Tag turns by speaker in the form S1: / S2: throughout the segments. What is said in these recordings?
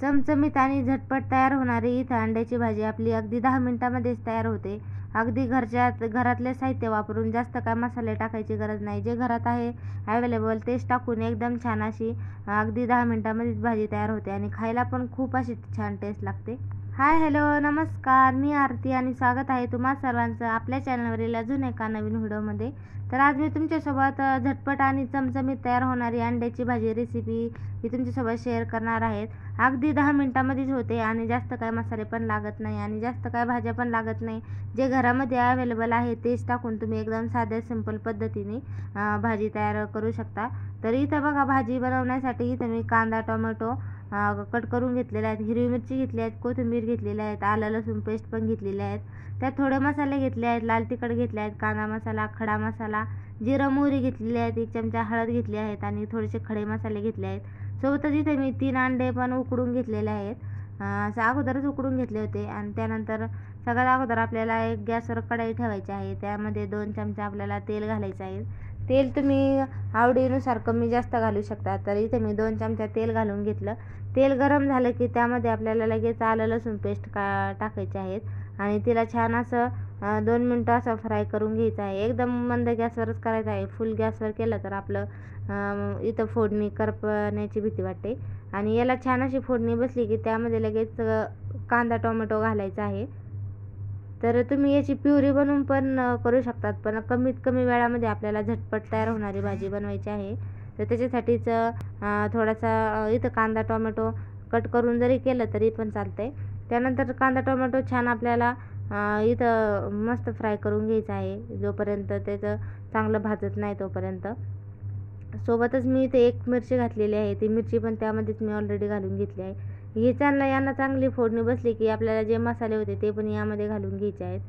S1: चमचमीत आणि झटपट तयार होणारी इथं अंड्याची भाजी आपली अगदी 10 मिनिटांमध्येच तयार होते. अगदी घरातले साहित्य वापरून जास्त काय मसाले टाकायची गरज नाही. जे घरात आहे अवेलेबल तेच टाकून एकदम छान अशी अगदी 10 मिनिटांमध्येच भाजी तयार होते आणि खायला पण खूप अशी छान टेस्ट लागते. हाय हॅलो नमस्कार, मी आरती आणि स्वागत आहे तुम्हा सर्वांचं आपल्या चॅनलवरील अजून एका नवीन व्हिडिओमध्ये. तर आज मी तुमच्यासोबत झटपट आणि चमचमीत तयार होणारी अंड्याची भाजी रेसिपी ही तुमच्यासोबत शेअर करणार आहेत. अगदी 10 मिनिटांमध्येच होते आणि जास्त काय मसाले पण लागत नाही आणि जास्त काय भाज्या पण लागत नाही. जे घरामध्ये अवेलेबल आहे तेच टाकून तुम्ही एकदम साध्या सिंपल पद्धतीने भाजी तयार करू शकता. तर इथं बघा, भाजी बनवण्यासाठी इथं मी कांदा टोमॅटो कट करून घेतलेले आहेत, हिरवी मिरची घेतली आहेत, कोथिंबीर घेतलेली आहेत, आलं लसूण पेस्ट पण घेतलेली आहेत. त्यात थोडे मसाले घेतले आहेत, लाल तिखट घेतले आहेत, कांदा मसाला, खडा मसाला, जिरं मोहरी घेतलेली आहेत, 1 चमचा हळद घेतली आहेत आणि थोडेसे खडे मसाले घेतले आहेत. सोबतच इथे मी 3 अंडे पण उकडून घेतलेले आहेत. अगोदरच उकडून घेतले होते. आणि त्यानंतर सगळ्यात अगोदर आपल्याला एक गॅसवर कढई ठेवायची आहे. त्यामध्ये 2 चमचा आपल्याला तेल घालायचं आहे. तेल तुम्ही आवडीनुसार कमी जास्त घालू शकता. तर इथे मी 2 चमचा तेल घालून घेतलं. तेल गरम झालं की त्यामध्ये आपल्याला लगेच आलं लसूण पेस्ट टाकायचे आहेत आणि तिला छान असं 2 मिनटं असं फ्राय करून घ्यायचं आहे. एकदम मंद गॅसवरच करायचं आहे. फुल गॅसवर केलं तर आपलं इथं फोडणी करपण्याची भीती वाटते. आणि याला छान अशी फोडणी बसली की त्यामध्ये लगेच कांदा टोमॅटो घालायचा आहे. तर तुम्ही याची प्युरी बनवून पण करू शकतात, पण कमीत कमी वेळामध्ये आपल्याला झटपट तयार होणारी भाजी बनवायची आहे. तर त्याच्यासाठीच थोडासा इथं कांदा टोमॅटो कट करून जरी केलं तरी पण चालतंय. त्यानंतर कांदा टोमॅटो छान आपल्याला इथं मस्त फ्राय करून घ्यायचं आहे, जोपर्यंत त्याचं चांगलं भाजत नाही तोपर्यंत. सोबतच मी इथे 1 मिरची घातलेली आहे. ती मिरची पण त्यामध्येच मी ऑलरेडी घालून घेतली आहे. यांना चांगली फोडणी बसली की आपल्याला जे मसाले होते ते पण यामध्ये घालून घ्यायचे आहेत.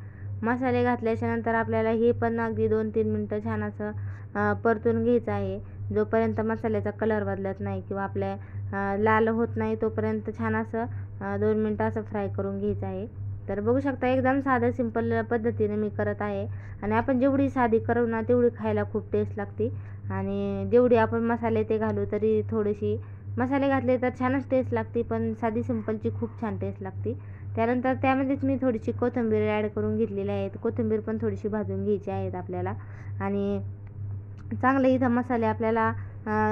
S1: मसाले घातल्याच्या नंतर आपल्याला हे पण अगदी 2-3 मिनटं छान असं परतून घ्यायचं आहे, जोपर्यंत मसाल्याचा कलर बदलत नाही किंवा आपल्या लाल होत नाही तोपर्यंत छान असं 2 मिनटं असं फ्राय करून घ्यायचं आहे. तर बघू शकता, एकदम साधं सिंपल पद्धतीने मी करत आहे. आणि आपण जेवढी साधी करू ना तेवढी खायला खूप टेस्ट लागते. आणि जेवढी आपण मसाले ते घालू तरी थोडीशी मसाले घातले तर छानच टेस्ट लागते, पण साधी सिंपलची खूप छान टेस्ट लागते. त्यानंतर त्यामध्येच मी थोडीशी कोथिंबीर ॲड करून घेतलेली आहे. कोथिंबीर पण थोडीशी भाजून घ्यायची आहेत आपल्याला. आणि चांगले इथं मसाले आपल्याला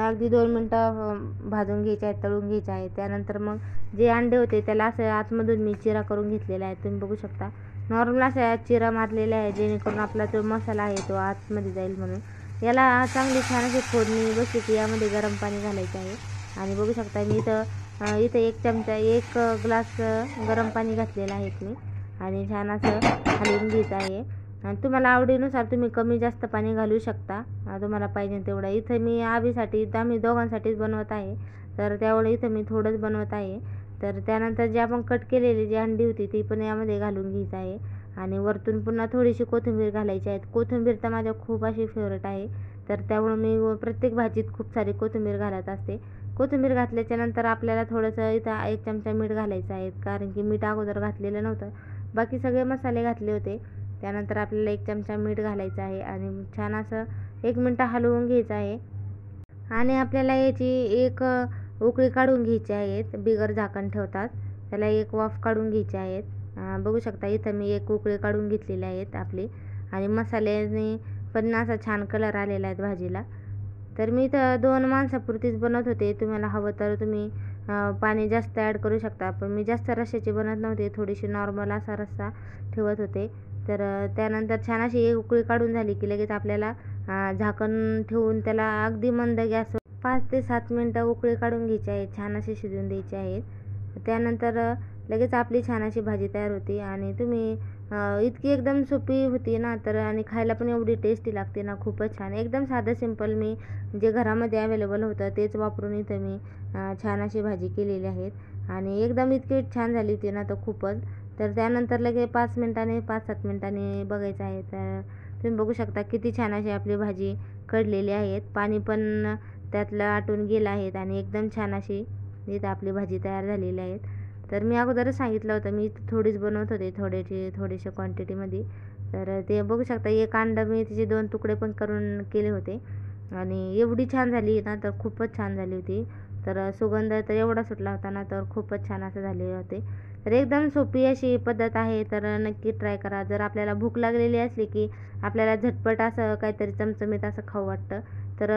S1: अगदी 2 मिनटं भाजून घ्यायचे आहेत, तळून घ्यायचे आहेत. त्यानंतर मग जे अंडे होते त्याला असं आतमधून मी चिरा करून घेतलेला आहे. तुम्ही बघू शकता, नॉर्मल असा चिरा मारलेला आहे, जेणेकरून आपला जो मसाला आहे तो आतमध्ये जाईल म्हणून. याला चांगली छान अशी फोडणी बसली की यामध्ये गरम पाणी घालायचं आहे. आणि बघू शकता मी इथं 1 ग्लास गरम पाणी घातलेलं आहे मी. आणि छान असं हलवून घ्यायचं आहे. आणि तुम्हाला आवडीनुसार तुम्ही कमी जास्त पाणी घालू शकता, तुम्हाला पाहिजे तेवढं. इथं मी आम्ही दोघांसाठीच बनवत आहे, तर त्यामुळे इथं मी थोडंच बनवत आहे. तर त्यानंतर जे आपण कट केलेली जी अंडी होती ती पण यामध्ये घालून घ्यायचं आहे. आणि वरतून पुन्हा थोडीशी कोथिंबीर घालायची आहे. कोथिंबीर तर माझ्या खूप अशी फेवरेट आहे, तर त्यामुळे मी प्रत्येक भाजीत खूप सारी कोथिंबीर घालत असते. कोथिंबीर घातल्याच्या नंतर आपल्याला थोडंसं इथं 1 चमचा मीठ घालायचं आहे, कारण की मीठ अगोदर घातलेलं नव्हतं, बाकी सगळे मसाले घातले होते. त्यानंतर आपल्याला 1 चमचा मीठ घालायचं आहे आणि छान असं 1 मिनटं हलवून घ्यायचं आहे. आणि आपल्याला याची एक उकळी काढून घ्यायची आहेत, बिगर झाकण ठेवतात. त्याला एक वाफ काढून घ्यायची आहेत. बघू शकता इथं मी एक उकळी काढून घेतलेली आहेत आपली. आणि मसाल्याने पण असा छान कलर आलेला आहे भाजीला. तर मी इथं 2 माणसापुरतीच बनवत होते. तुम्हाला हवं तर तुम्ही पाणी जास्त ॲड करू शकता, पण मी जास्त रश्श्याची बनत नव्हते, थोडीशी नॉर्मल असा रस्सा ठेवत होते. तर त्यानंतर छान अशी एक उकळी काढून झाली की लगेच आपल्याला झाकण ठेवून त्याला अगदी मंद गॅसवर 5 ते 7 मिनटं उकळी काढून घ्यायची आहे, छान अशी शिजवून द्यायची आहेत. त्यानंतर लगेच आपली छान अशी भाजी तयार होती. आणि तुम्ही इतकी एकदम सोपी होती ना, तर आणि खायला पण एवढी टेस्टी लागते ना, खूपच छान. एकदम साधं सिंपल मी जे घरामध्ये अवेलेबल होतं तेच वापरून इथं मी छान अशी भाजी केलेली आहेत. आणि एकदम इतकी छान झाली होती ना तर खूपच. तर त्यानंतर लगेच 5-7 मिनिटांनी बघायचं आहे. तर तुम्ही बघू शकता किती छान अशी आपली भाजी कढलेली आहेत, पाणी पण त्यातलं आटून गेलं आहेत आणि एकदम छान अशी इथं आपली भाजी तयार झालेली आहे. तर मी अगोदरच सांगितलं होतं मी थोडीच बनवत होते, थोडीशा क्वांटिटीमध्ये. तर ते बघू शकता, 1 अंडं मी त्याचे 2 तुकडे पण करून केले होते. आणि एवढी छान झाली ना तर खूपच छान झाली होती. तर सुगंध तर एवढा सुटला होता ना, तर खूपच छान असं झाले होते. तर एकदम सोपी अशी पद्धत आहे, तर नक्की ट्राय करा. जर आपल्याला भूक लागलेली असली की आपल्याला झटपट असं काहीतरी चमचमीत असं खाऊ वाटतं, तर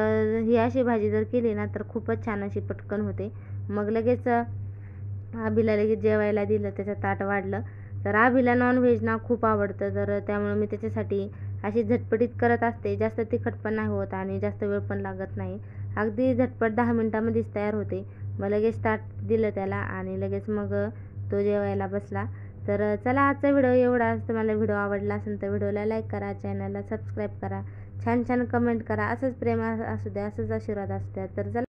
S1: ही अशी भाजी जर केली ना, तर खूपच छान अशी पटकन होते. मग लगेच आबीला लगेच जेवायला दिलं, त्याचं ताट वाढलं. तर आबीला नॉनव्हेज ना खूप आवडतं, तर त्यामुळे मी त्याच्यासाठी अशी झटपटीत करत असते. जास्त तिखट पण नाही होत आणि जास्त वेळ पण लागत नाही. अगदी झटपट 10 मिनिटामध्येच तयार होते. मग लगेच ताट दिलं त्याला आणि लगेच मग तो जेवायला बसला. तर चला, आजचा व्हिडिओ एवढाच. तुम्हाला व्हिडिओ आवडला असेल तर व्हिडिओला लाईक करा, चॅनलला सबस्क्राईब करा, छान छान कमेंट करा. असंच प्रेम असू द्या, असंच आशीर्वाद असू द्या. तर चला.